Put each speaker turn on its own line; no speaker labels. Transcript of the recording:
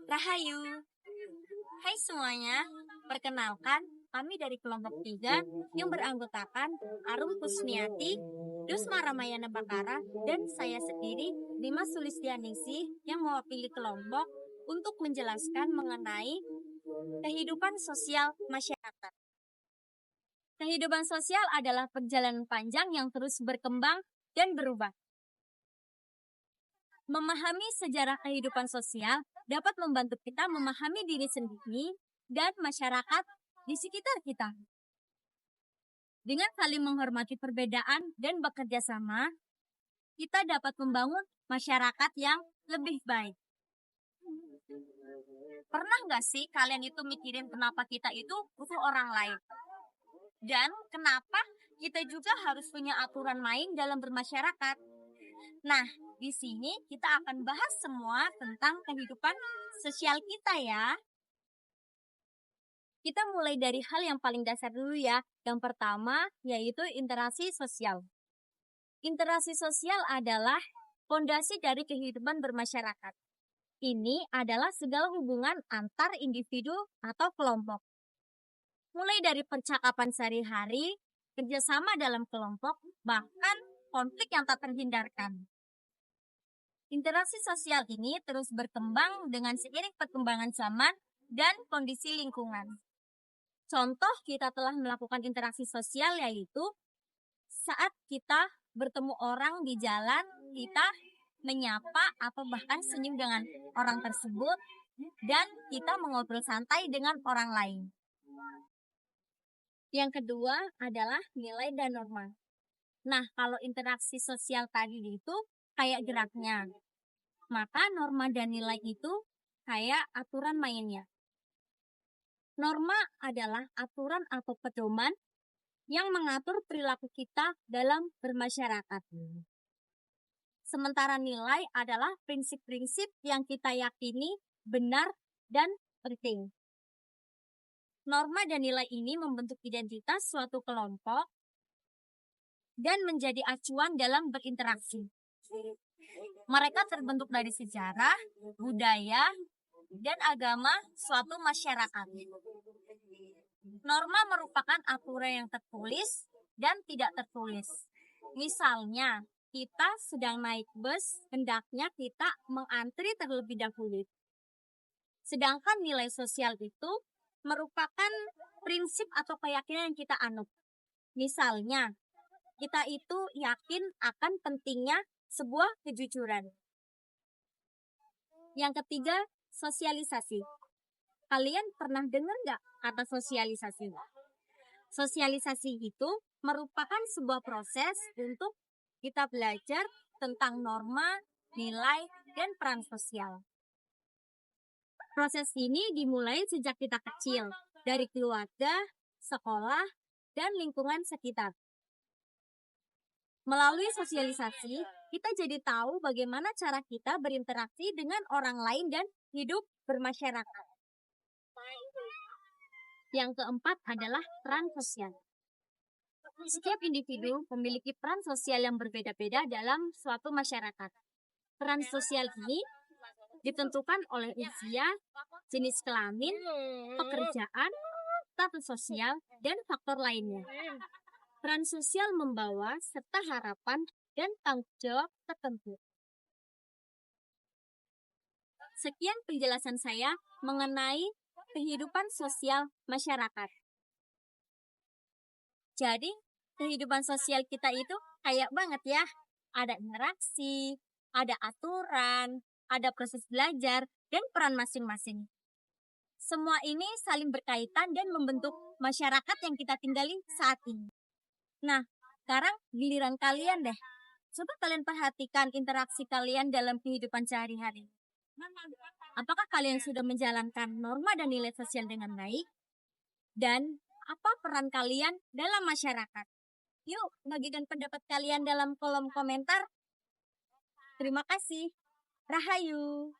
Rahayu. Hai semuanya, perkenalkan kami dari kelompok 3 yang beranggotakan Arum Kusniati, Dusma Ramayana Bakara, dan saya sendiri, Dimas Sulistianingsih yang mewakili kelompok untuk menjelaskan mengenai kehidupan sosial masyarakat. Kehidupan sosial adalah perjalanan panjang yang terus berkembang dan berubah. Memahami sejarah kehidupan sosial dapat membantu kita memahami diri sendiri dan masyarakat di sekitar kita. Dengan saling menghormati perbedaan dan bekerja sama, kita dapat membangun masyarakat yang lebih baik. Pernah nggak sih kalian itu mikirin kenapa kita itu butuh orang lain? Dan kenapa kita juga harus punya aturan main dalam bermasyarakat? Nah, di sini kita akan bahas semua tentang kehidupan sosial kita ya. Kita mulai dari hal yang paling dasar dulu ya. Yang pertama yaitu interaksi sosial. Interaksi sosial adalah fondasi dari kehidupan bermasyarakat. Ini adalah segala hubungan antar individu atau kelompok. Mulai dari percakapan sehari-hari, kerjasama dalam kelompok, bahkan konflik yang tak terhindarkan. Interaksi sosial ini terus berkembang dengan seiring perkembangan zaman dan kondisi lingkungan. Contoh kita telah melakukan interaksi sosial yaitu saat kita bertemu orang di jalan, kita menyapa atau bahkan senyum dengan orang tersebut dan kita mengobrol santai dengan orang lain. Yang kedua adalah nilai dan norma. Nah, kalau interaksi sosial tadi itu kayak geraknya, maka norma dan nilai itu kayak aturan mainnya. Norma adalah aturan atau pedoman yang mengatur perilaku kita dalam bermasyarakat. Sementara nilai adalah prinsip-prinsip yang kita yakini benar dan penting. Norma dan nilai ini membentuk identitas suatu kelompok dan menjadi acuan dalam berinteraksi. Mereka terbentuk dari sejarah, budaya, dan agama suatu masyarakat. Norma merupakan aturan yang tertulis dan tidak tertulis. Misalnya, kita sedang naik bus, hendaknya kita mengantri terlebih dahulu. Sedangkan nilai sosial itu merupakan prinsip atau keyakinan yang kita anut. Misalnya, kita itu yakin akan pentingnya sebuah kejujuran. Yang ketiga, sosialisasi. Kalian pernah dengar nggak kata sosialisasi? Sosialisasi itu merupakan sebuah proses untuk kita belajar tentang norma, nilai, dan peran sosial. Proses ini dimulai sejak kita kecil, dari keluarga, sekolah, dan lingkungan sekitar. Melalui sosialisasi, kita jadi tahu bagaimana cara kita berinteraksi dengan orang lain dan hidup bermasyarakat. Yang keempat adalah peran sosial. Setiap individu memiliki peran sosial yang berbeda-beda dalam suatu masyarakat. Peran sosial ini ditentukan oleh usia, jenis kelamin, pekerjaan, status sosial, dan faktor lainnya. Peran sosial membawa serta harapan dan tanggung jawab tertentu. Sekian penjelasan saya mengenai kehidupan sosial masyarakat. Jadi, kehidupan sosial kita itu kayak banget ya. Ada interaksi, ada aturan, ada proses belajar, dan peran masing-masing. Semua ini saling berkaitan dan membentuk masyarakat yang kita tinggali saat ini. Nah, sekarang giliran kalian deh. Coba kalian perhatikan interaksi kalian dalam kehidupan sehari-hari. Apakah kalian sudah menjalankan norma dan nilai sosial dengan baik? Dan apa peran kalian dalam masyarakat? Yuk, bagikan pendapat kalian dalam kolom komentar. Terima kasih. Rahayu.